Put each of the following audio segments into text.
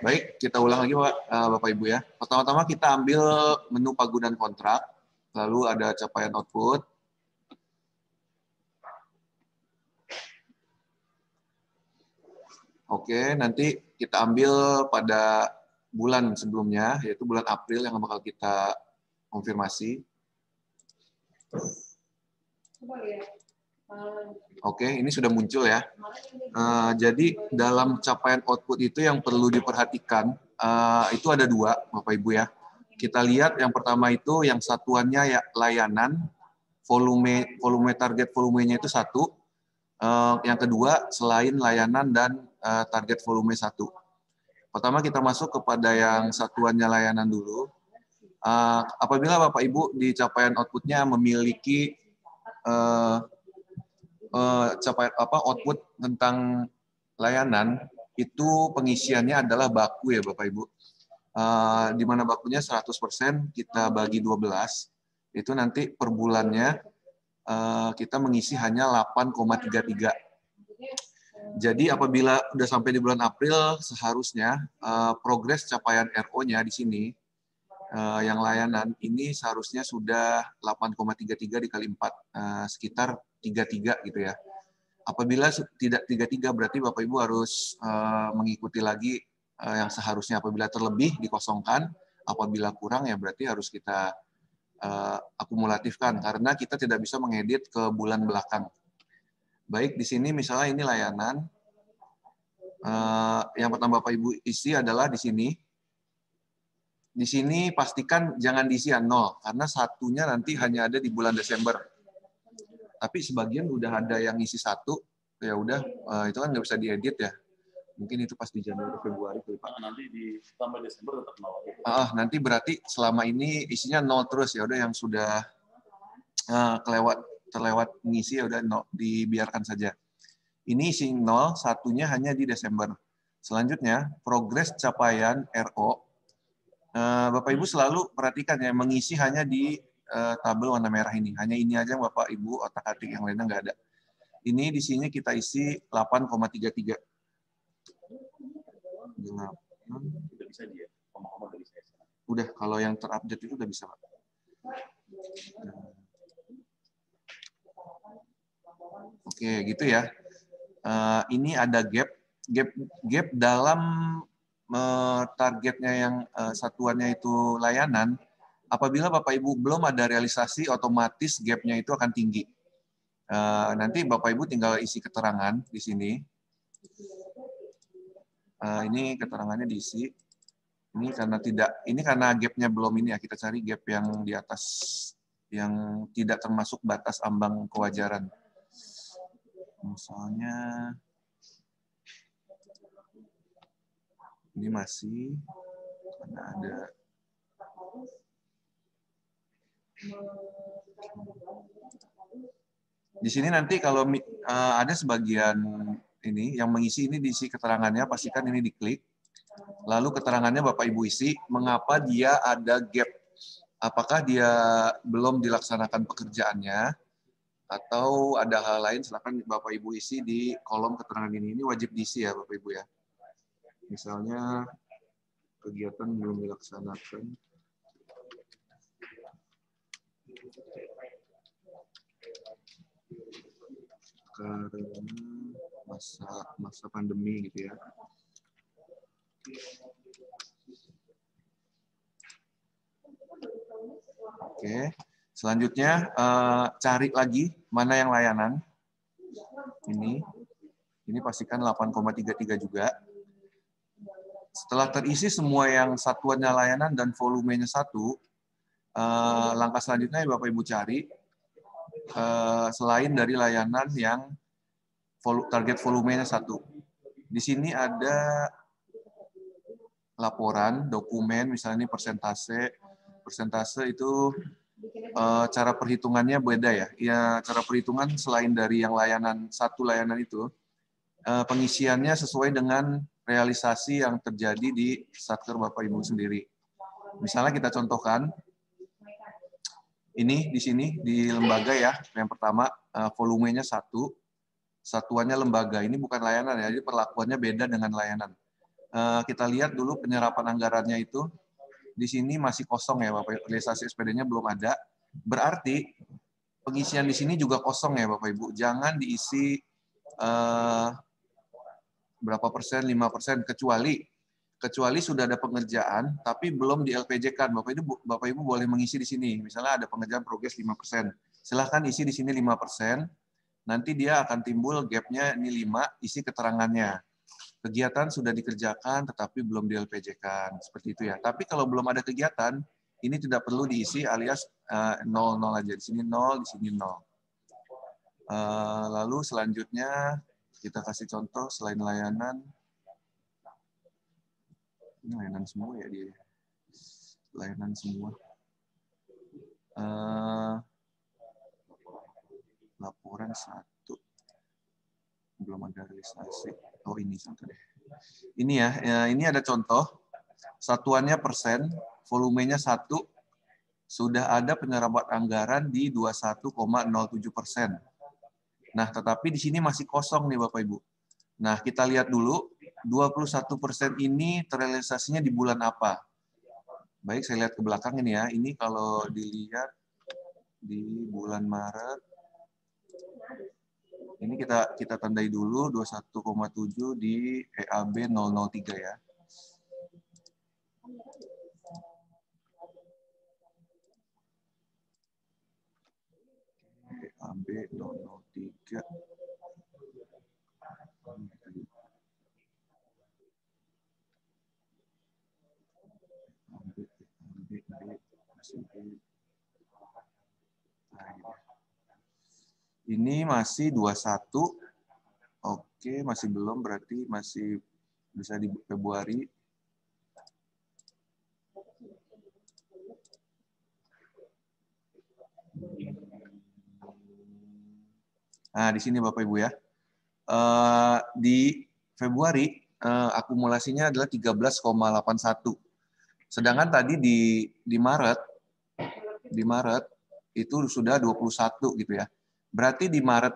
Baik, kita ulang lagi Pak, Bapak Ibu ya. Pertama-tama kita ambil menu pagu dan kontrak, lalu ada capaian output. Oke, nanti kita ambil pada bulan sebelumnya, yaitu bulan April yang bakal kita konfirmasi. Oke, ini sudah muncul ya. Jadi dalam capaian output itu yang perlu diperhatikan, itu ada dua, Bapak Ibu ya. Kita lihat yang pertama itu yang satuannya ya layanan, volume target volumenya itu 1. Yang kedua selain layanan dan target volume 1. Pertama kita masuk kepada yang satuannya layanan dulu. Apabila Bapak Ibu di capaian outputnya memiliki output tentang layanan, itu pengisiannya adalah baku ya Bapak Ibu. Di mana bakunya 100% kita bagi 12, itu nanti per bulannya kita mengisi hanya 8,33. Jadi apabila udah sampai di bulan April, seharusnya progres capaian RO-nya di sini, yang layanan ini seharusnya sudah 8,33 dikali 4, sekitar 33 gitu ya. Apabila tidak 33 berarti Bapak Ibu harus mengikuti lagi yang seharusnya. Apabila terlebih dikosongkan, apabila kurang ya berarti harus kita akumulatifkan karena kita tidak bisa mengedit ke bulan belakang. Baik, di sini misalnya ini layanan. Yang pertama Bapak Ibu isi adalah di sini. Di sini pastikan jangan diisi 0 karena satunya nanti hanya ada di bulan Desember. Tapi sebagian udah ada yang isi 1, ya udah itu kan nggak bisa diedit ya. Mungkin itu pas di Januari Februari Pak. Nanti di sampai Desember tetap 0. Nanti berarti selama ini isinya 0 terus ya udah yang sudah terlewat ngisi ya udah dibiarkan saja. Ini isi 0, satunya hanya di Desember. Selanjutnya progres capaian RO. Bapak Ibu selalu perhatikan ya mengisi hanya di tabel warna merah ini. Hanya ini aja Bapak Ibu otak-atik, yang lainnya nggak ada. Ini di sini kita isi 8,33. Udah bisa dia. Udah, kalau yang terupdate itu udah bisa, Pak. Oke, gitu ya. Ini ada gap dalam targetnya yang satuannya itu layanan. Apabila Bapak Ibu belum ada realisasi, otomatis gapnya itu akan tinggi. Nanti Bapak Ibu tinggal isi keterangan di sini. Ini keterangannya diisi. Ini karena gapnya belum ini ya, kita cari gap yang di atas, yang tidak termasuk batas ambang kewajaran. Misalnya ini masih karena ada di sini nanti kalau ada sebagian ini yang mengisi ini diisi keterangannya, pastikan ini diklik. Lalu keterangannya Bapak Ibu isi, mengapa dia ada gap. Apakah dia belum dilaksanakan pekerjaannya, atau ada hal lain, silakan Bapak Ibu isi di kolom keterangan ini. Ini wajib diisi ya Bapak Ibu ya. Misalnya kegiatan belum dilaksanakan. Karena masa pandemi gitu ya. Oke, selanjutnya cari lagi mana yang layanan. Ini pastikan 8,33 juga. Setelah terisi semua yang satuannya layanan dan volumenya 1, langkah selanjutnya Bapak Ibu cari selain dari layanan yang target volumenya 1. Di sini ada laporan, dokumen, misalnya ini persentase. Persentase itu cara perhitungannya beda ya. Ya, cara perhitungan selain dari yang layanan, 1 layanan itu, pengisiannya sesuai dengan realisasi yang terjadi di Satker Bapak Ibu sendiri. Misalnya kita contohkan, ini di sini di lembaga ya, yang pertama volumenya 1, satuannya lembaga. Ini bukan layanan ya, jadi perlakuannya beda dengan layanan. Kita lihat dulu penyerapan anggarannya itu. Di sini masih kosong ya Bapak Ibu. Realisasi SPD-nya belum ada. Berarti pengisian di sini juga kosong ya Bapak Ibu. Jangan diisi berapa persen, 5%, kecuali sudah ada pengerjaan tapi belum di LPJ-kan. Bapak Ibu boleh mengisi di sini. Misalnya ada pengerjaan progres 5%. Silahkan isi di sini 5%. Nanti dia akan timbul gap-nya ini 5, isi keterangannya. Kegiatan sudah dikerjakan tetapi belum di LPJ-kan. Seperti itu ya. Tapi kalau belum ada kegiatan, ini tidak perlu diisi alias 0 aja. Di sini 0, di sini 0. Lalu selanjutnya kita kasih contoh selain layanan. Ini layanan semua ya dia. Layanan semua. Laporan 1. Belum ada realisasi. Oh ini contoh deh. Ini ya, ini ada contoh. Satuannya persen, volumenya 1. Sudah ada penyerapan anggaran di 21,07%. Nah, tetapi di sini masih kosong nih Bapak Ibu. Nah, kita lihat dulu 21% ini terrealisasinya di bulan apa? Baik, saya lihat ke belakang ini ya. Ini kalau dilihat di bulan Maret. Ini kita tandai dulu 21,7 di EAB 003 ya. EAB 003. Ini masih 21. Oke, masih belum, berarti masih bisa di Februari. Nah, di sini Bapak Ibu ya. Di Februari akumulasinya adalah 13,81. Sedangkan tadi di Maret itu sudah 21 gitu ya. Berarti di Maret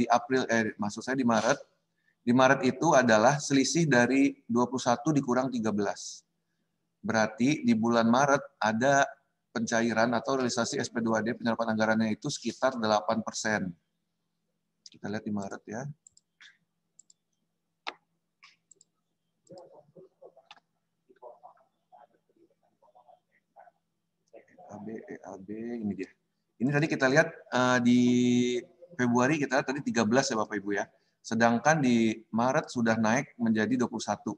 di April maksud saya di Maret itu adalah selisih dari 21 dikurang 13. Berarti di bulan Maret ada pencairan atau realisasi SP2D penyerapan anggarannya itu sekitar 8%. Kita lihat di Maret ya. EAB ini dia. Ini tadi kita lihat di Februari kita lihat tadi 13 ya Bapak Ibu ya. Sedangkan di Maret sudah naik menjadi 21.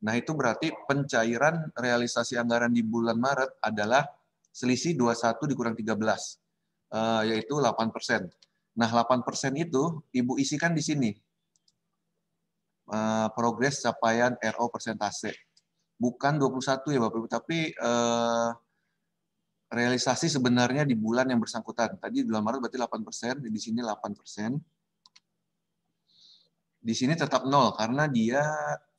Nah, itu berarti pencairan realisasi anggaran di bulan Maret adalah selisih 21 dikurang 13, yaitu 8%. Nah, 8% itu Ibu isikan di sini. Progres capaian RO persentase. Bukan 21 ya Bapak Ibu, tapi realisasi sebenarnya di bulan yang bersangkutan. Tadi di bulan Maret berarti 8%, di sini 8%. Di sini tetap 0 karena dia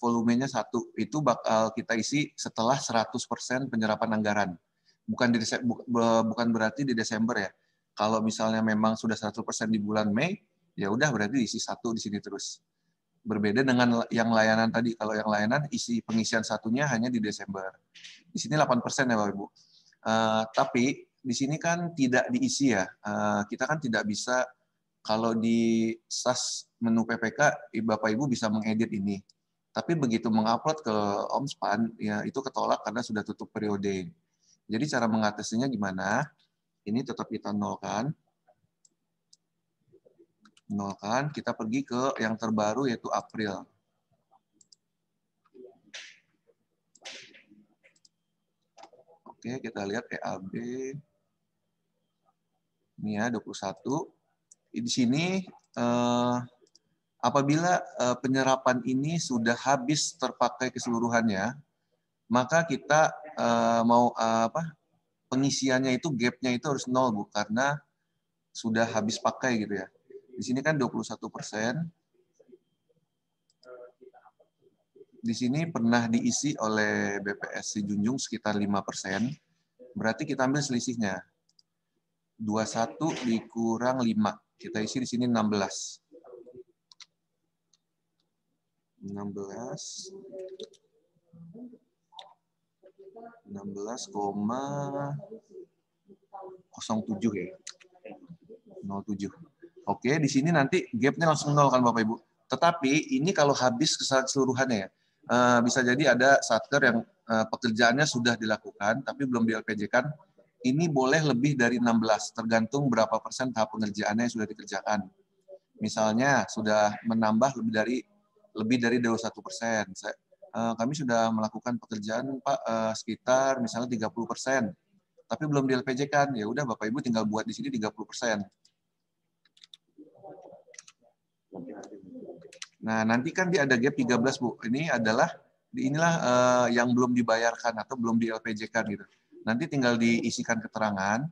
volumenya 1. Itu bakal kita isi setelah 100% penyerapan anggaran. Bukan berarti di Desember ya. Kalau misalnya memang sudah 100% di bulan Mei, ya udah berarti diisi 1 di sini terus. Berbeda dengan yang layanan tadi. Kalau yang layanan isi pengisian satunya hanya di Desember. Di sini 8% ya Bapak Ibu. Tapi di sini kan tidak diisi ya. Kita kan tidak bisa, kalau di SAS menu PPK, Bapak Ibu bisa mengedit ini. Tapi begitu mengupload ke Omspan, ya itu ketolak karena sudah tutup periode. Jadi cara mengatasinya gimana? Ini tetap kita nolkan. Nolkan, kita pergi ke yang terbaru yaitu April. Oke, kita lihat EAB. Ini ya, 21. Di sini apabila penyerapan ini sudah habis terpakai keseluruhannya, maka kita pengisiannya itu gap-nya itu harus 0 Bu, karena sudah habis pakai gitu ya. Di sini kan 21%. Di sini pernah diisi oleh BPS Junjung sekitar 5%. Berarti kita ambil selisihnya. 21 dikurang 5. Kita isi di sini 16. 16,07 ya. 07. Oke, di sini nanti gapnya langsung 0 kan Bapak Ibu. Tetapi ini kalau habis keseluruhannya ya, bisa jadi ada satker yang pekerjaannya sudah dilakukan tapi belum di LPJ-kan. Ini boleh lebih dari 16, tergantung berapa persen tahap pengerjaannya yang sudah dikerjakan. Misalnya sudah menambah lebih dari 21%. Kami sudah melakukan pekerjaan Pak sekitar misalnya 30%, tapi belum di LPJ-kan. Ya udah Bapak Ibu tinggal buat di sini 30%. Nah, nanti kan dia ada gap 13, Bu. Inilah yang belum dibayarkan atau belum di LPJ-kan gitu. Nanti tinggal diisikan keterangan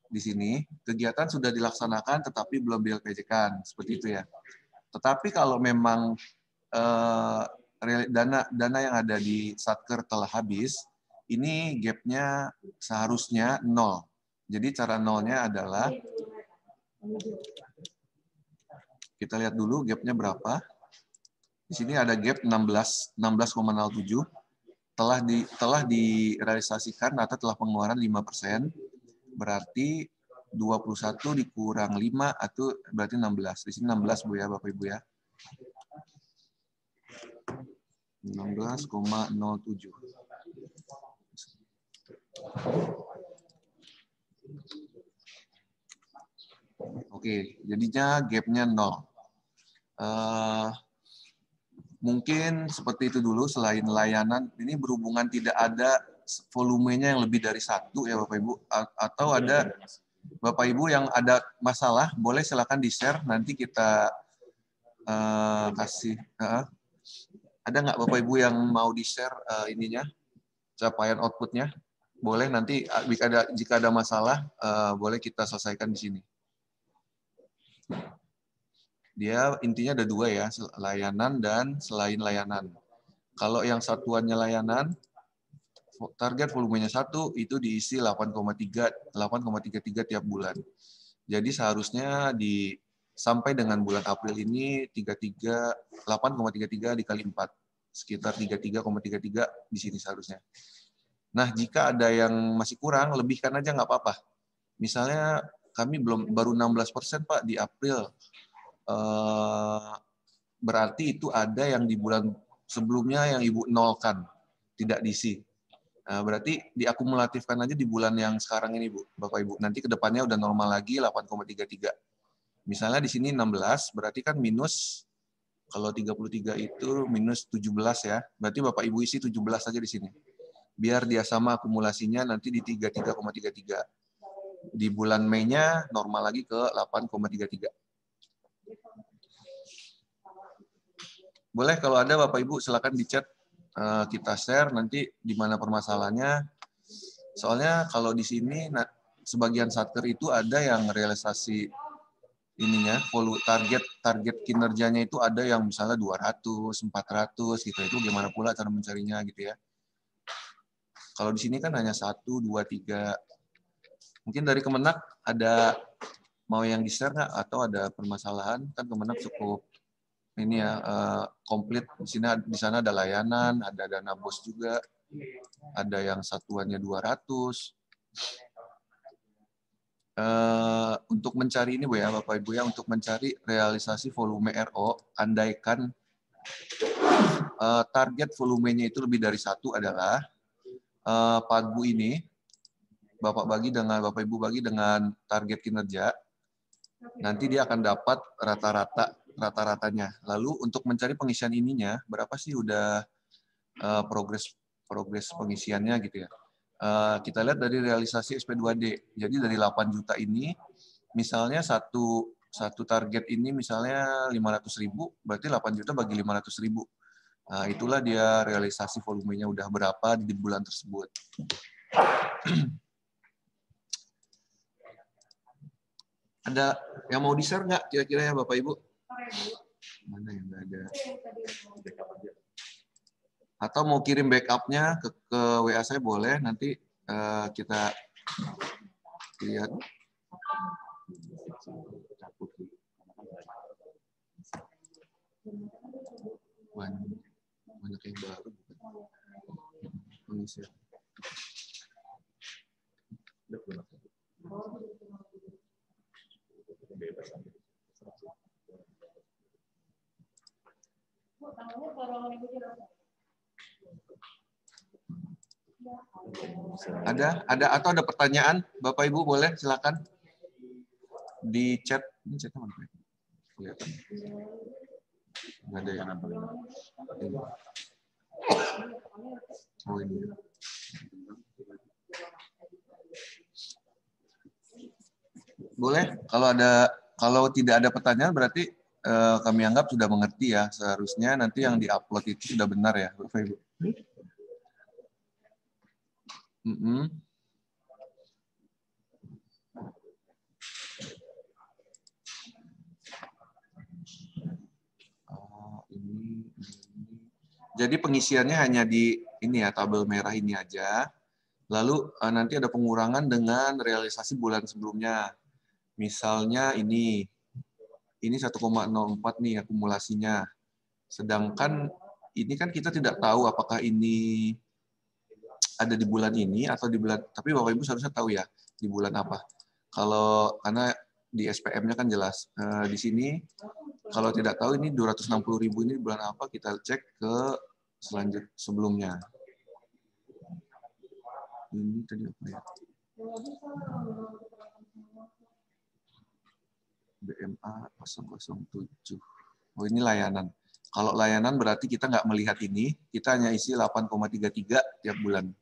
di sini, kegiatan sudah dilaksanakan tetapi belum di LPJ-kan, seperti itu ya. Tetapi kalau memang dana yang ada di Satker telah habis, ini gapnya seharusnya 0. Jadi cara nolnya adalah kita lihat dulu gapnya berapa. Di sini ada gap 16,07 telah direalisasikan atau telah pengeluaran 5%, berarti 21 dikurang 5 atau berarti 16. Di sini 16 Bu ya Bapak Ibu ya. 16,07. Oke, jadinya gapnya 0. Mungkin seperti itu dulu. Selain layanan, ini berhubungan tidak ada volumenya yang lebih dari 1 ya Bapak Ibu. Atau ada Bapak Ibu yang ada masalah, boleh silakan di-share. Nanti kita kasih. Ada nggak Bapak Ibu yang mau di-share ininya, capaian outputnya? Boleh nanti jika ada masalah, boleh kita selesaikan di sini. Dia intinya ada 2 ya, layanan dan selain layanan. Kalau yang satuannya layanan, target volumenya 1 itu diisi 8,33 tiap bulan. Jadi seharusnya sampai dengan bulan April ini 8,33 dikali 4, sekitar 33,33 di sini seharusnya. Nah, jika ada yang masih kurang, lebihkan aja nggak apa-apa. Misalnya kami baru 16% Pak di April. Berarti itu ada yang di bulan sebelumnya yang Ibu nolkan, tidak diisi. Nah, berarti diakumulatifkan aja di bulan yang sekarang ini, Bu, Bapak Ibu. Nanti ke depannya udah normal lagi 8,33. Misalnya di sini 16, berarti kan minus, kalau 33 itu minus 17 ya. Berarti Bapak Ibu isi 17 aja di sini. Biar dia sama akumulasinya nanti di 33,33. Di bulan Mei-nya normal lagi ke 8,33. Boleh kalau ada Bapak Ibu silakan di chat, kita share nanti di mana permasalahannya. Soalnya kalau di sini sebagian satker itu ada yang realisasi ininya, target kinerjanya itu ada yang misalnya 200, 400 gitu. Itu gimana pula cara mencarinya gitu ya. Kalau di sini kan hanya 1, 2, 3. Mungkin dari Kemenak ada mau yang di-share nggak atau ada permasalahan? Kan Kemenak cukup ini ya, komplit. Di sana ada layanan, ada dana bos juga, ada yang satuannya 200. Untuk mencari ini Bu ya, Bapak Ibu ya, untuk mencari realisasi volume RO, andaikan target volumenya itu lebih dari 1 adalah Pagu ini, Bapak Ibu bagi dengan target kinerja, nanti dia akan dapat rata-ratanya. Lalu untuk mencari pengisian ininya, berapa sih udah progres pengisiannya gitu ya. Kita lihat dari realisasi SP2D. Jadi dari 8 juta ini, misalnya satu target ini misalnya 500.000, berarti 8 juta bagi 500.000. Nah, itulah dia realisasi volumenya udah berapa di bulan tersebut. Ada yang mau di-share nggak kira-kira ya Bapak Ibu? Mana yang nggak ada? Atau mau kirim backupnya ke WA saya boleh, nanti kita lihat. banyak yang baru. Pengisian. Ada atau ada pertanyaan, Bapak Ibu boleh silakan di chat. Ini chatnya mana? Kelihatan. Nggak ada yang ini. Oh ini. Boleh. Kalau tidak ada pertanyaan berarti kami anggap sudah mengerti ya. Seharusnya nanti yang diupload itu sudah benar ya, Bapak Ibu. Ini. Jadi pengisiannya hanya di ini ya, tabel merah ini aja. Lalu nanti ada pengurangan dengan realisasi bulan sebelumnya. Misalnya ini 1,04 nih akumulasinya. Sedangkan ini kan kita tidak tahu apakah ini ada di bulan ini atau di bulan, tapi Bapak Ibu seharusnya tahu ya di bulan apa. Karena di SPM-nya kan jelas. Di sini kalau tidak tahu ini 260.000 ini bulan apa, kita cek ke sebelumnya. Ini tadi apa ya? BMA 007. Oh ini layanan. Kalau layanan berarti kita nggak melihat ini, kita hanya isi 8,33 tiap bulan.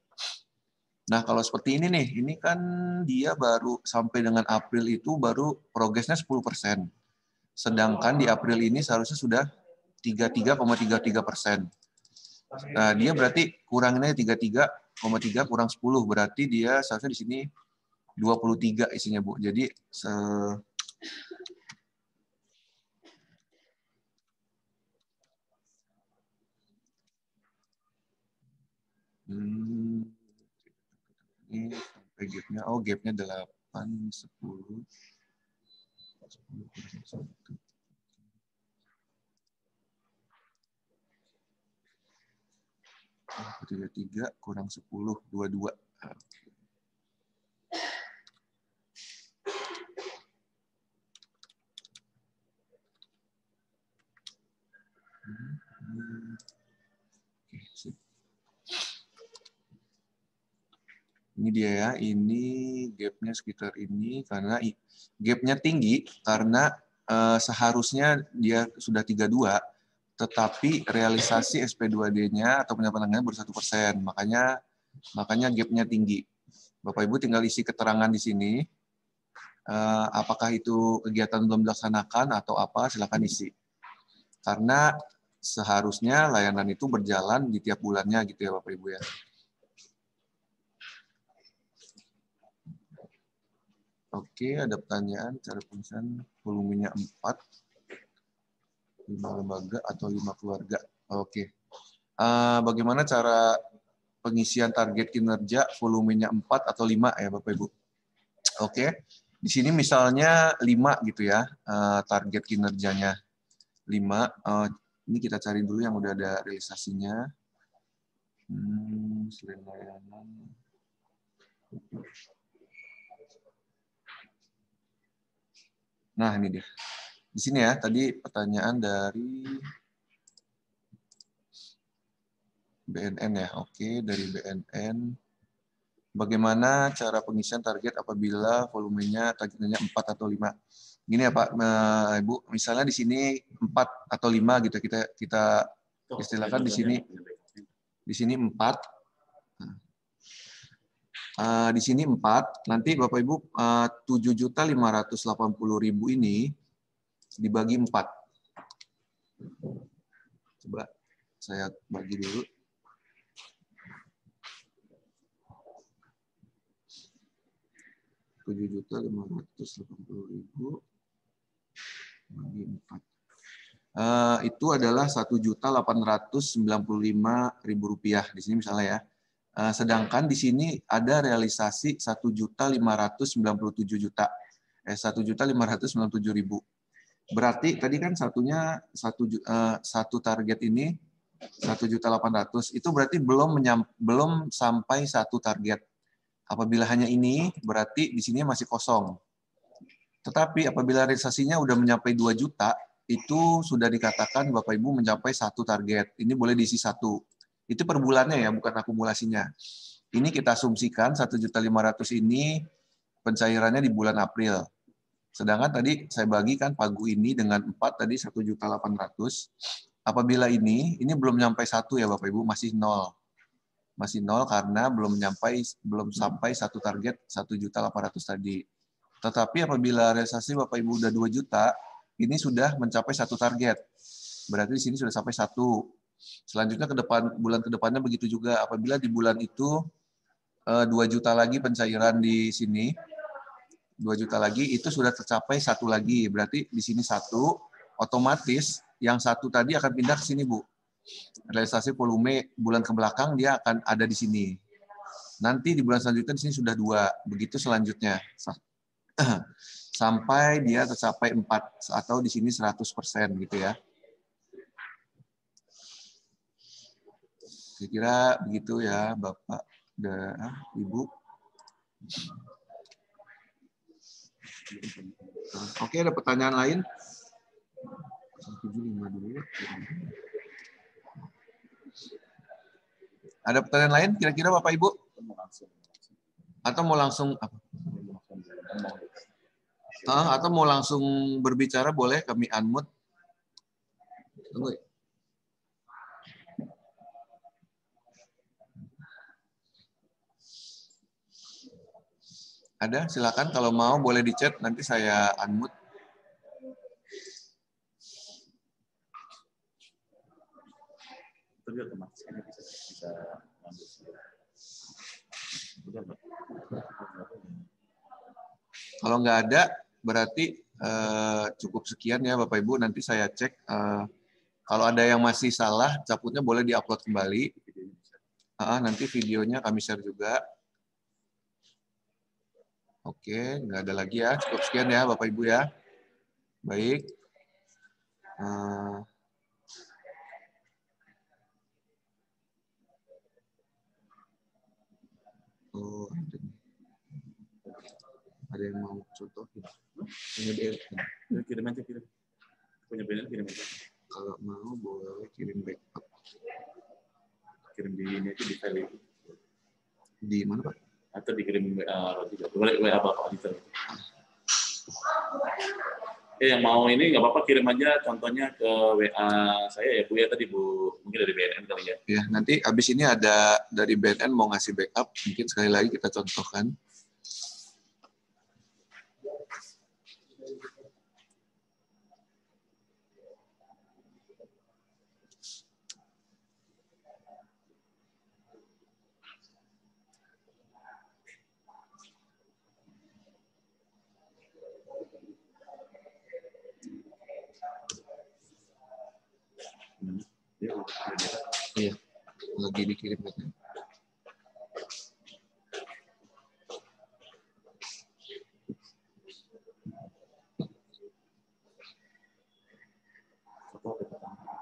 Nah kalau seperti ini nih, ini kan dia baru sampai dengan April itu baru progresnya 10%. Sedangkan di April ini seharusnya sudah 33,33%. Nah dia berarti kuranginnya 33,3 kurang 10, berarti dia seharusnya di sini 23 isinya Bu. Jadi ini sampai gapnya, gapnya 8, 10, 33 kurang 10, 22. Ini dia ya, ini gapnya sekitar ini, karena gapnya tinggi karena seharusnya dia sudah 32, tetapi realisasi SP2D-nya atau pendapatannya baru 1%, makanya gapnya tinggi. Bapak Ibu tinggal isi keterangan di sini, apakah itu kegiatan belum dilaksanakan atau apa, silakan isi. Karena seharusnya layanan itu berjalan di tiap bulannya gitu ya Bapak Ibu ya. Oke, ada pertanyaan cara pengisian volumenya 4, 5 lembaga atau 5 keluarga. Oke. Bagaimana cara pengisian target kinerja volumenya 4 atau 5 ya Bapak Ibu? Oke. Di sini misalnya 5 gitu ya, target kinerjanya 5. Ini kita cari dulu yang udah ada realisasinya. Selain layanan. Nah, ini dia. Di sini ya, tadi pertanyaan dari BNN ya. Oke, dari BNN. Bagaimana cara pengisian target apabila volumenya targetnya 4 atau 5? Gini ya Pak, Ibu, misalnya di sini 4 atau 5 gitu kita istilahkan di sini 4. Di sini 4, nanti Bapak Ibu 7.580.000 ini dibagi 4. Coba saya bagi dulu. $7.580.000 bagi 4. Itu adalah Rp1.895.000 di sini misalnya ya. Sedangkan di sini ada realisasi 1.597.000. 1.597.000. Berarti tadi kan satu target ini 1.800.000 itu berarti belum sampai satu target. Apabila hanya ini, berarti di sini masih kosong. Tetapi apabila realisasinya udah mencapai 2 juta, itu sudah dikatakan Bapak Ibu mencapai satu target. Ini boleh diisi satu. Itu per bulannya ya, bukan akumulasinya. Ini kita asumsikan 1.500.000 ini pencairannya di bulan April. Sedangkan tadi saya bagikan pagu ini dengan 4 tadi 1.800.000. Apabila ini belum sampai satu ya Bapak Ibu, masih nol. Masih nol karena belum sampai satu target 1.800.000 tadi. Tetapi apabila realisasi Bapak Ibu udah 2 juta, ini sudah mencapai satu target. Berarti di sini sudah sampai satu. Selanjutnya bulan ke depannya begitu juga. Apabila di bulan itu 2 juta lagi pencairan di sini, 2 juta lagi itu sudah tercapai satu lagi. Berarti di sini satu, otomatis yang satu tadi akan pindah ke sini, Bu. Realisasi volume bulan ke belakang dia akan ada di sini. Nanti di bulan selanjutnya di sini sudah 2. Begitu selanjutnya. Sampai dia tercapai 4 atau di sini 100% gitu ya. Kira-kira begitu ya Bapak dan Ibu. Oke, ada pertanyaan lain? 175 dulu. Ada pertanyaan lain kira-kira Bapak Ibu? Atau mau langsung apa? Atau mau langsung berbicara boleh, kami unmute. Tunggu. Ada, silakan kalau mau boleh di chat, nanti saya unmute. Tapi otomatis ini bisa Kalau nggak ada, berarti cukup sekian ya Bapak Ibu. Nanti saya cek. Kalau ada yang masih salah, caputnya boleh diupload kembali. Nanti videonya kami share juga. Oke, nggak ada lagi ya. Cukup sekian ya Bapak Ibu ya. Baik. Oh, ada yang mau contohin? kirim aja, kirim. Punya BNN kirim aja. Kalau mau boleh kirim backup. Kirim di ini aja, di file itu. Di mana Pak? Atau dikirim WA Bapak di sana. Yang mau ini nggak apa-apa, kirim aja contohnya ke WA saya ya Bu ya, tadi Bu, mungkin dari BNN kali ya. Ya, nanti habis ini ada dari BNN mau ngasih backup, mungkin sekali lagi kita contohkan. Iya, lagi dikirim.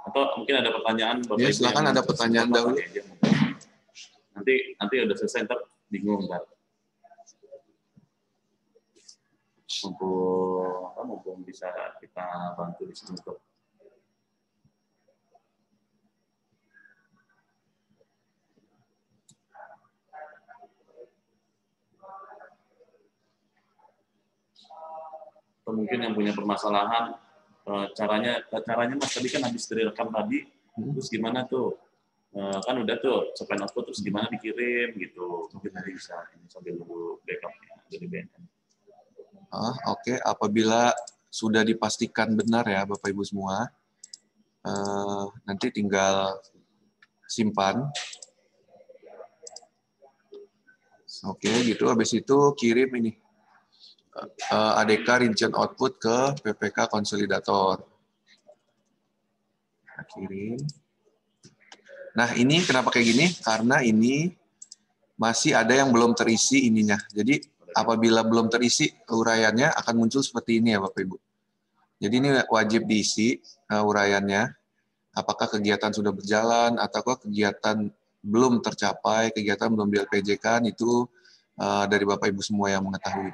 Atau mungkin ada pertanyaan Bapak Ya, silakan ada pertanyaan dahulu. Nanti udah selesai, ntar bingung ntar. Mumpung bisa kita bantu di sini untuk atau mungkin yang punya permasalahan caranya Mas tadi kan habis dari rekam tadi, terus gimana tuh, kan udah tuh sampai output, terus gimana dikirim gitu, mungkin nanti bisa ini sambil nunggu backupnya dari BNN. Oke. Apabila sudah dipastikan benar ya Bapak Ibu semua, nanti tinggal simpan. Oke, gitu. Habis itu kirim ini ADK Rincian Output ke PPK Konsolidator. Nah, kirim. Nah, ini kenapa kayak gini? Karena ini masih ada yang belum terisi ininya. Jadi apabila belum terisi uraiannya akan muncul seperti ini ya Bapak Ibu. Jadi ini wajib diisi uraiannya. apakah kegiatan sudah berjalan ataukah kegiatan belum tercapai, kegiatan belum di-LPJ-kan, itu dari Bapak Ibu semua yang mengetahui.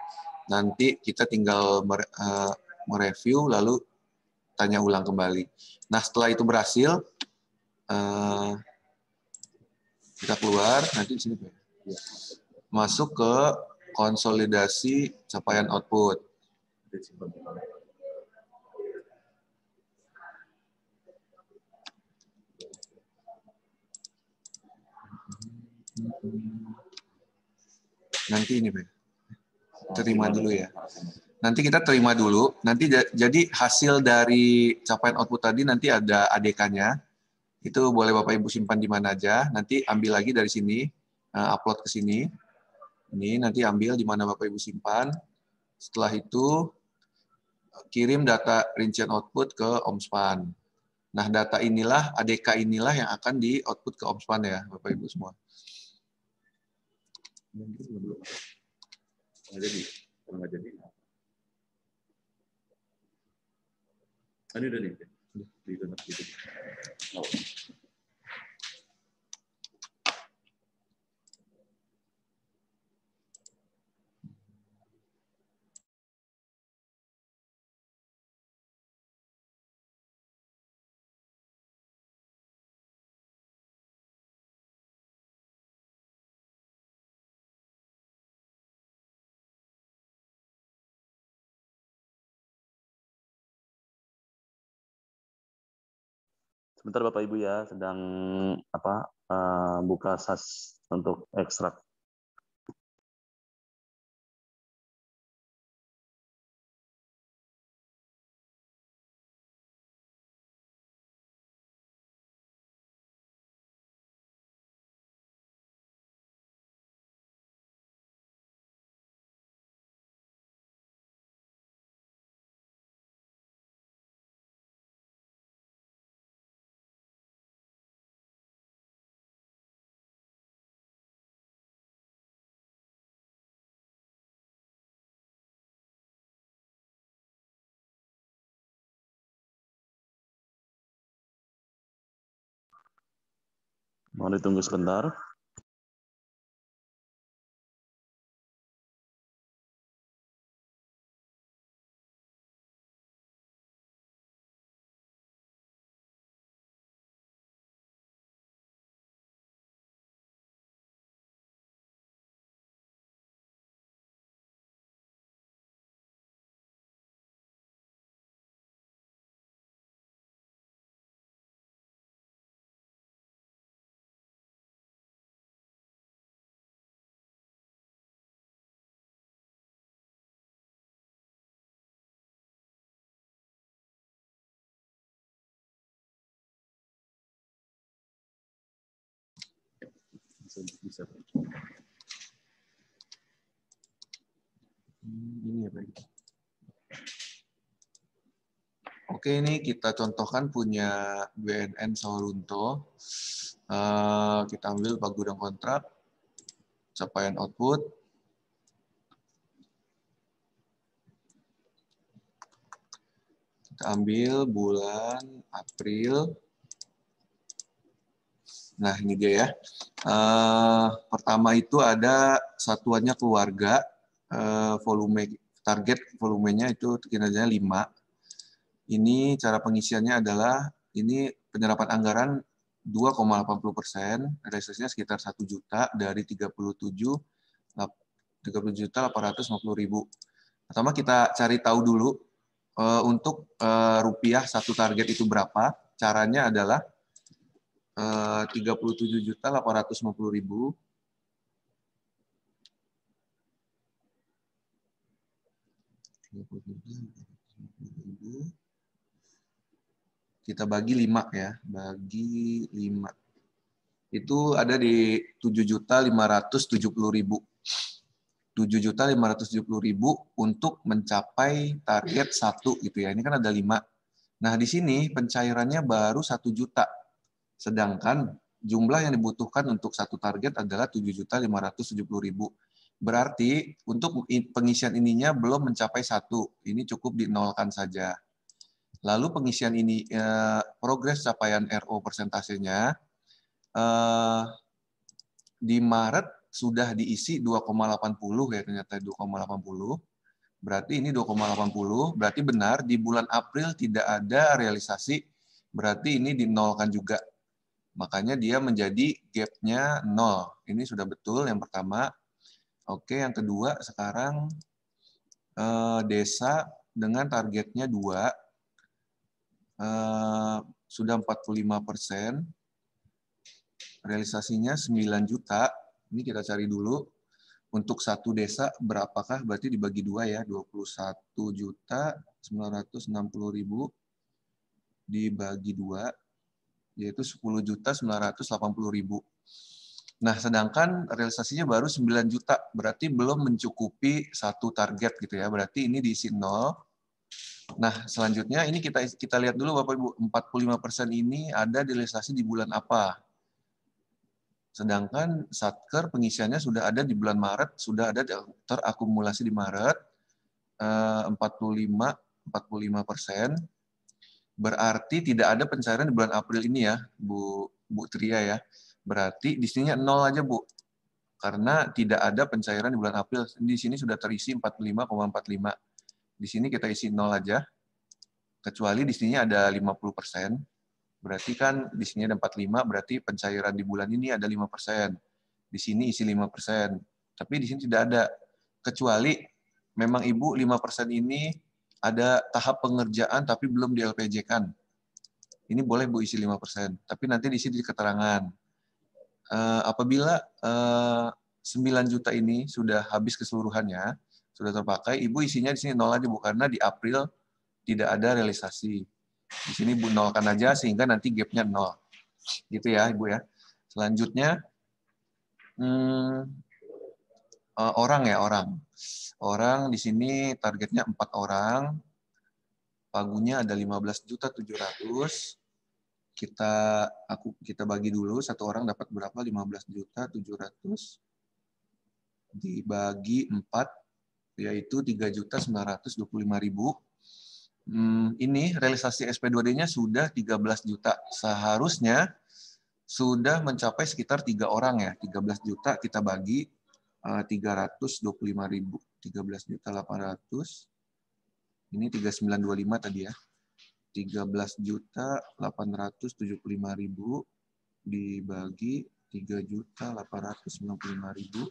Nanti kita tinggal mereview lalu tanya ulang kembali. Nah, setelah itu berhasil, kita keluar, nanti di sini masuk ke konsolidasi capaian output. Nanti ini, Pak. Terima dulu ya. Nanti kita terima dulu. Nanti jadi hasil dari capaian output tadi nanti ada ADK-nya. Itu boleh Bapak Ibu simpan di mana aja. Nanti ambil lagi dari sini, upload ke sini. Ini nanti ambil di mana Bapak Ibu simpan. Setelah itu kirim data rincian output ke OMSPAN. Nah, data inilah, ADK inilah yang akan di output ke OMSPAN ya, Bapak Ibu semua. Jadi, kalau nggak jadi, ini udah nih, di download gitu. Oh. Sebentar Bapak Ibu ya, sedang buka SAS untuk ekstrak. Mohon ditunggu sebentar. Bisa. Ini ya, Pak. Oke, ini kita contohkan punya BNN Sawalunto. Kita ambil paguyuban kontrak, capaian output. Kita ambil bulan April. Nah, ini dia ya. Pertama itu ada satuannya keluarga, volume target volumenya itu kinerjanya 5. Ini cara pengisiannya adalah ini penyerapan anggaran 2,80%, realisasinya sekitar 1 juta dari 37.850.000. Pertama kita cari tahu dulu untuk rupiah satu target itu berapa. Caranya adalah 37.850.000 kita bagi 5 ya, bagi 5. Itu ada di 7.570.000. 7.570.000 untuk mencapai target 1 gitu ya. Ini kan ada 5. Nah, di sini pencairannya baru 1 juta. Sedangkan jumlah yang dibutuhkan untuk satu target adalah 7.570.000. Berarti untuk pengisian ininya belum mencapai 1. Ini cukup dinolkan saja. Lalu pengisian ini, progres capaian RO persentasenya, di Maret sudah diisi 2,80 ya, ternyata 2,80. Berarti ini 2,80, berarti benar di bulan April tidak ada realisasi, berarti ini dinolkan juga. Makanya dia menjadi gap-nya 0. Ini sudah betul yang pertama. Oke, yang kedua sekarang desa dengan targetnya 2, sudah 45%, realisasinya 9 juta. Ini kita cari dulu. Untuk satu desa berapakah? Berarti dibagi 2 ya, 21.960.000 dibagi 2, yaitu 10.980.000. Nah, sedangkan realisasinya baru 9 juta, berarti belum mencukupi satu target gitu ya. Berarti ini diisi 0. Nah, selanjutnya ini kita lihat dulu Bapak Ibu, 45% ini ada di realisasi di bulan apa? Sedangkan Satker pengisiannya sudah ada di bulan Maret, sudah ada terakumulasi di Maret, 45%. Berarti tidak ada pencairan di bulan April ini ya, Bu Tria ya. Berarti di sini 0 aja, Bu. Karena tidak ada pencairan di bulan April. Di sini sudah terisi 45,45. Di sini kita isi 0 aja. Kecuali di sini ada 50%. Berarti kan di sini ada 45, berarti pencairan di bulan ini ada 5%. Di sini isi 5%. Tapi di sini tidak ada. Kecuali memang Ibu 5% ini ada tahap pengerjaan tapi belum di LPJ-kan. Ini boleh Bu isi 5%. Tapi nanti di sini di keterangan. Apabila 9 juta ini sudah habis keseluruhannya, sudah terpakai, Ibu isinya di sini 0 aja Bu, karena di April tidak ada realisasi. Di sini Bu nolkan aja sehingga nanti gap-nya 0. Gitu ya Ibu ya. Selanjutnya orang ya, orang. Orang di sini targetnya 4 orang. Pagunya ada 15.700.000. Kita bagi dulu, satu orang dapat berapa? 15.700.000 dibagi 4 yaitu 3.925.000. Ini realisasi SP2D-nya sudah 13 juta. Seharusnya sudah mencapai sekitar 3 orang ya. 13 juta kita bagi 325.000. 13.800.000. Ini 3925 tadi ya. 13.875.000 dibagi 3.895.000.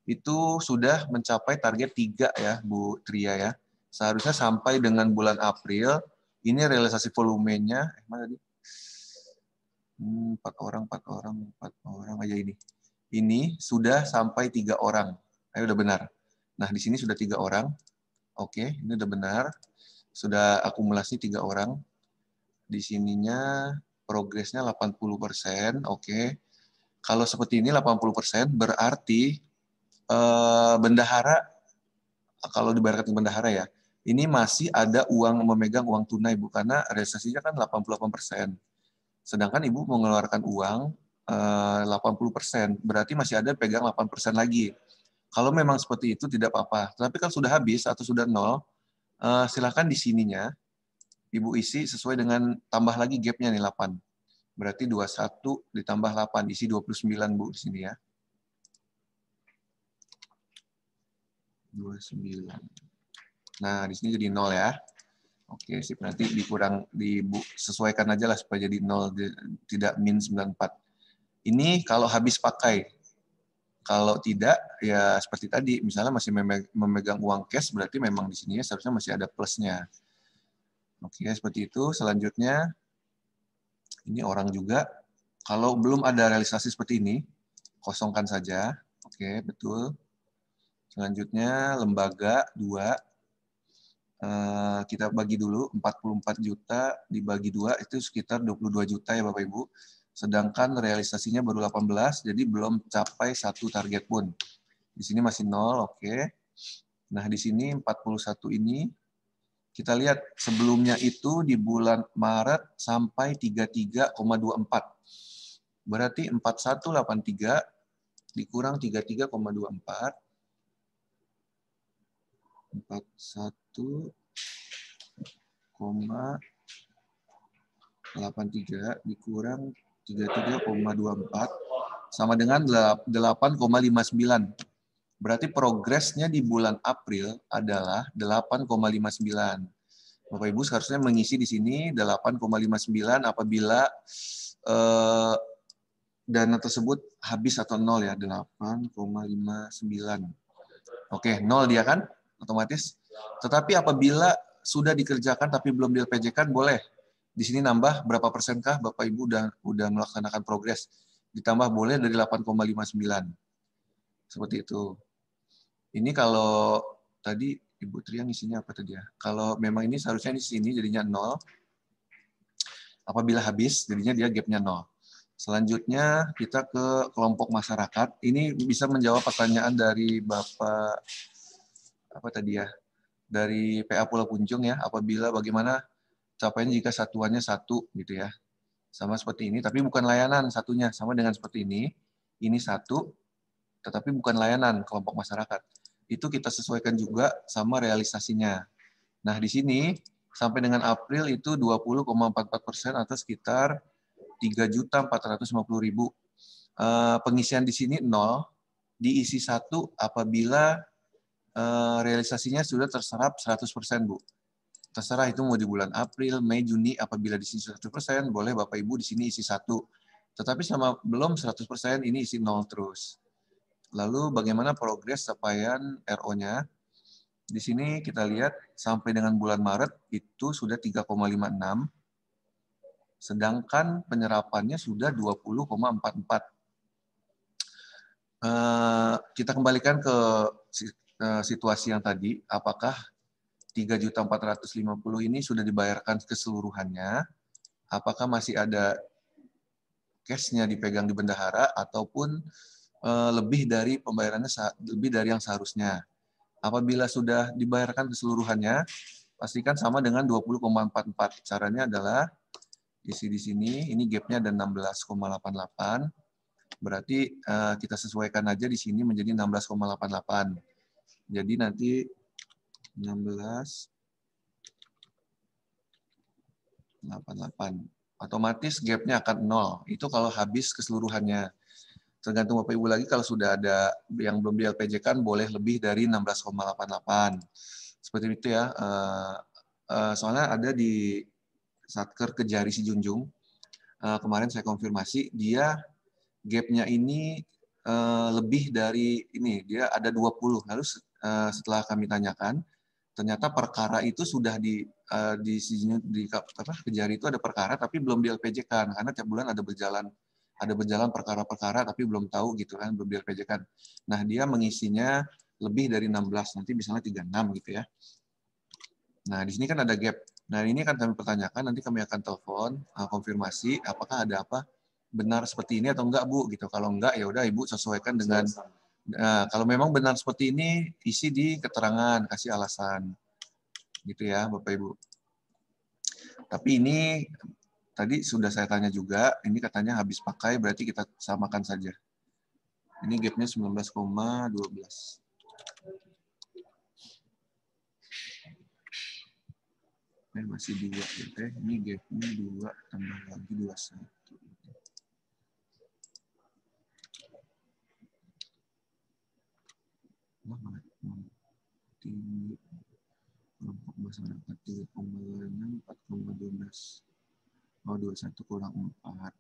Itu sudah mencapai target 3 ya, Bu Tria ya. Seharusnya sampai dengan bulan April, ini realisasi volumenya, mana tadi? 4 orang aja ini. Ini sudah sampai 3 orang. Udah benar. Nah, di sini sudah 3 orang. Oke, ini udah benar. Sudah akumulasi 3 orang. Di sininya progresnya 80%. Oke. Kalau seperti ini 80% berarti bendahara, kalau dibayarkan bendahara ya, ini masih ada uang memegang uang tunai Bu, karena realisasinya kan 88%. Sedangkan Ibu mengeluarkan uang 80%, berarti masih ada pegang 8% lagi. Kalau memang seperti itu tidak apa-apa. Tapi kan sudah habis atau sudah 0, silakan di sininya Ibu isi sesuai dengan tambah lagi gapnya nih 8. Berarti 21 ditambah 8, isi 29 Bu di sini ya. 29. Nah, di sini jadi 0 ya. Oke, sip. Nanti sesuaikan aja lah supaya jadi 0, tidak min 94. Ini kalau habis pakai. Kalau tidak, ya seperti tadi, misalnya masih memegang uang cash, berarti memang di sini seharusnya masih ada plusnya. Oke, seperti itu. Selanjutnya, ini orang juga. Kalau belum ada realisasi seperti ini, kosongkan saja. Oke, betul. Selanjutnya, lembaga 2. Kita bagi dulu, 44 juta dibagi 2, itu sekitar 22 juta ya Bapak Ibu. Sedangkan realisasinya baru 18, jadi belum capai satu target pun. Di sini masih 0, oke. Nah, di sini 41 ini, kita lihat sebelumnya itu di bulan Maret sampai 33,24. Berarti 4183 dikurang 33,24. 41 0,83 dikurang 33,24 sama dengan 8,59. Berarti progresnya di bulan April adalah 8,59. Bapak Ibu seharusnya mengisi di sini 8,59 apabila dana tersebut habis atau nol ya, 8,59. Oke, nol dia kan otomatis. Tetapi apabila sudah dikerjakan tapi belum di-LPJ-kan boleh. Di sini nambah berapa persenkah Bapak Ibu udah melaksanakan progres. Ditambah boleh dari 8,59. Seperti itu. Ini kalau tadi Ibu Tria ngisinya apa tadi ya? Kalau memang ini seharusnya di sini jadinya 0. Apabila habis jadinya dia gapnya 0. Selanjutnya kita ke kelompok masyarakat. Ini bisa menjawab pertanyaan dari Bapak apa tadi ya? Dari PA Pulau Punjung ya, apabila bagaimana capaian jika satuannya 1 gitu ya. Sama seperti ini, tapi bukan layanan satunya, sama dengan seperti ini. Ini 1, tetapi bukan layanan kelompok masyarakat. Itu kita sesuaikan juga sama realisasinya. Nah, di sini sampai dengan April itu 20,44% atau sekitar 3.450.000. Pengisian di sini 0, diisi 1 apabila realisasinya sudah terserap 100%, Bu. Terserah itu mau di bulan April, Mei, Juni, apabila di sini 100%, boleh Bapak Ibu di sini isi 1. Tetapi sama belum 100%, ini isi 0 terus. Lalu bagaimana progres capaian RO-nya? Di sini kita lihat sampai dengan bulan Maret itu sudah 3,56, sedangkan penyerapannya sudah 20,44. Kita kembalikan ke situasi yang tadi, apakah 3.450.000 ini sudah dibayarkan keseluruhannya, apakah masih ada cash-nya dipegang di bendahara, ataupun lebih dari pembayarannya, lebih dari yang seharusnya. Apabila sudah dibayarkan keseluruhannya, pastikan sama dengan 20,44. Caranya adalah isi di sini, ini gap-nya ada 16,88. Berarti kita sesuaikan aja di sini menjadi 16,88. Jadi nanti 16,88. Otomatis gap-nya akan 0. Itu kalau habis keseluruhannya. Tergantung Bapak Ibu lagi, kalau sudah ada yang belum di-LPJ-kan, boleh lebih dari 16,88. Seperti itu ya. Soalnya ada di Satker Kejari Sijunjung, kemarin saya konfirmasi, dia gap-nya ini lebih dari ini, dia ada 20. Lalu setelah kami tanyakan, ternyata perkara itu sudah di Kejari itu ada perkara tapi belum di-LPJ-kan karena tiap bulan ada berjalan perkara-perkara tapi belum tahu gitu kan, belum di-LPJ-kan. Nah, dia mengisinya lebih dari 16, nanti misalnya 36 gitu ya. Nah, di sini kan ada gap. Nah, ini akan kami pertanyakan, nanti kami akan telepon konfirmasi apakah ada apa benar seperti ini atau enggak, Bu, gitu. Kalau enggak ya udah Ibu sesuaikan dengan kalau memang benar seperti ini, isi di keterangan, kasih alasan. Gitu ya, Bapak Ibu. Tapi ini tadi sudah saya tanya juga, ini katanya habis pakai, berarti kita samakan saja. Ini gap-nya 19,12. Masih 2. Ini gap-nya 2, tambah lagi 21. Tinggi. Kelompok masyarakat 3,2, 4,12. 21 kurang 4.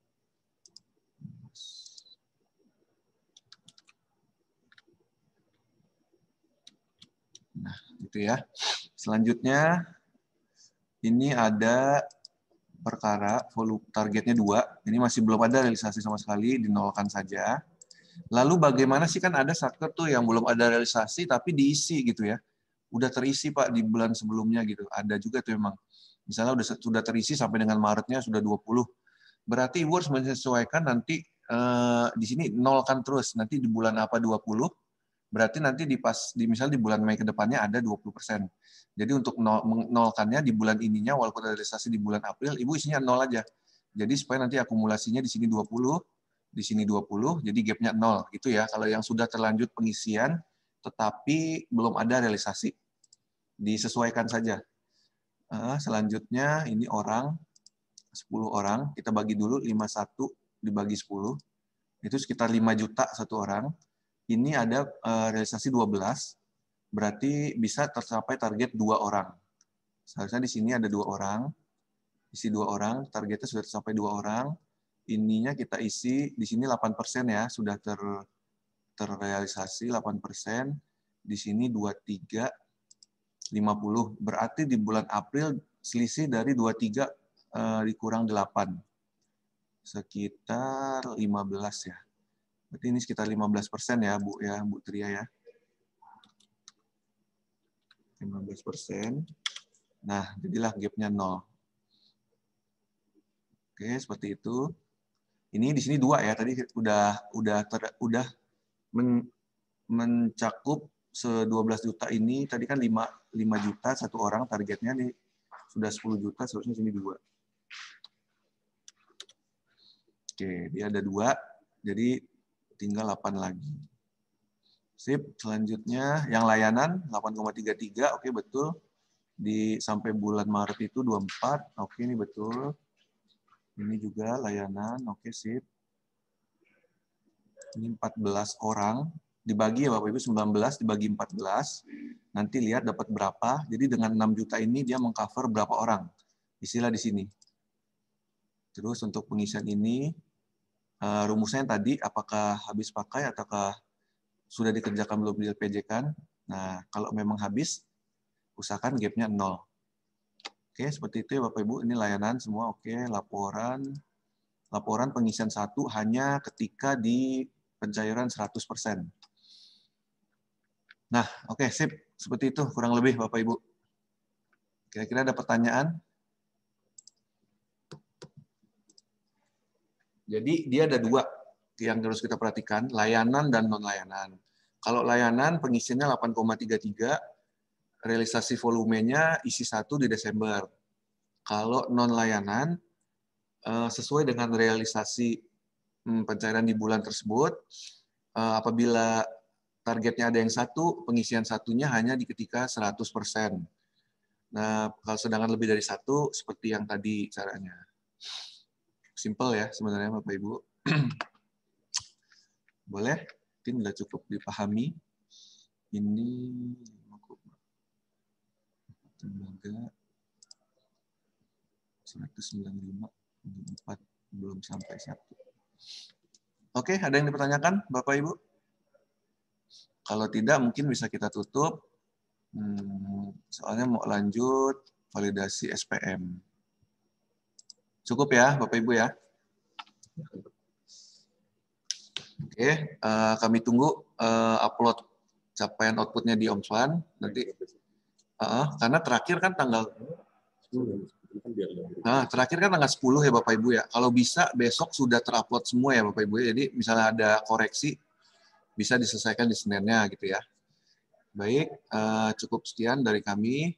Nah, gitu ya. Selanjutnya, ini ada perkara, volume targetnya 2. Ini masih belum ada realisasi sama sekali, dinolkan saja. Lalu bagaimana sih, kan ada satker tuh yang belum ada realisasi, tapi diisi gitu ya. Udah terisi Pak di bulan sebelumnya gitu. Ada juga tuh memang. Misalnya sudah terisi sampai dengan Maretnya sudah 20. Berarti Ibu harus menyesuaikan nanti di sini nolkan terus. Nanti di bulan apa 20, berarti nanti misalnya di bulan Mei ke depannya ada 20%. Jadi untuk menolkannya di bulan ininya, walaupun ada realisasi di bulan April, Ibu isinya 0 aja. Jadi supaya nanti akumulasinya di sini 20, di sini 20, jadi gapnya 0 gitu ya. Kalau yang sudah terlanjut pengisian, tetapi belum ada realisasi, disesuaikan saja. Selanjutnya ini orang, 10 orang. Kita bagi dulu 51 dibagi 10. Itu sekitar 5 juta satu orang. Ini ada realisasi 12. Berarti bisa tercapai target 2 orang. Seharusnya di sini ada 2 orang. Isi 2 orang, targetnya sudah tercapai 2 orang. Ininya kita isi, di sini 8% ya, sudah terrealisasi 8%. Di sini 23, 50. Berarti di bulan April selisih dari 23 dikurang 8. Sekitar 15 ya. Berarti ini sekitar 15% ya, Bu Tria ya. 15%. Nah, jadilah gap-nya 0. Oke, seperti itu. Ini di sini 2 ya. Tadi udah mencakup 12 juta ini. Tadi kan 5 juta satu orang targetnya nih. Sudah 10 juta, seharusnya sini 2. Oke, dia ada 2. Jadi tinggal 8 lagi. Sip, selanjutnya yang layanan 8,33. Oke, betul. Sampai bulan Maret itu 24. Oke, ini betul. Ini juga layanan. Oke, sip. Ini 14 orang. Dibagi ya Bapak Ibu, 19 dibagi 14. Nanti lihat dapat berapa. Jadi dengan 6 juta ini dia mengcover berapa orang. Isilah di sini. Terus untuk pengisian ini, rumusnya yang tadi, apakah habis pakai ataukah sudah dikerjakan belum di LPJ-kan. Nah, kalau memang habis, usahakan gap-nya 0. Oke, seperti itu ya Bapak Ibu. Ini layanan semua. Oke, laporan pengisian 1 hanya ketika di pencairan 100%. Nah, oke, sip. Seperti itu kurang lebih Bapak Ibu. Kira-kira ada pertanyaan? Jadi dia ada 2 yang harus kita perhatikan, layanan dan non-layanan. Kalau layanan pengisiannya 8,33, realisasi volumenya isi 1 di Desember. Kalau non-layanan, sesuai dengan realisasi pencairan di bulan tersebut, apabila targetnya ada yang 1, pengisian 1-nya hanya di ketika 100%. Nah, kalau sedangkan lebih dari 1, seperti yang tadi caranya. Simple ya sebenarnya Bapak Ibu. Boleh? Mungkin sudah cukup dipahami. Ini tenaga 195, 4 belum sampai 1. Oke, ada yang dipertanyakan Bapak Ibu? Kalau tidak mungkin bisa kita tutup. Soalnya mau lanjut validasi SPM. Cukup ya Bapak Ibu ya? Oke, kami tunggu upload capaian outputnya di Omswan nanti. Karena terakhir kan tanggal 10 ya Bapak Ibu ya. Kalau bisa besok sudah terupload semua ya Bapak Ibu. Jadi misalnya ada koreksi bisa diselesaikan di Seninnya gitu ya. Baik, cukup sekian dari kami.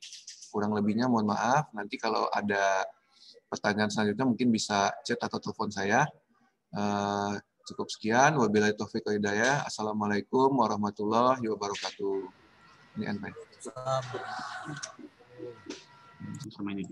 Kurang lebihnya mohon maaf. Nanti kalau ada pertanyaan selanjutnya mungkin bisa chat atau telepon saya. Cukup sekian. Wabillahi taufiq wal hidayah. Assalamualaikum warahmatullahi wabarakatuh. Ini NP. Sama ini.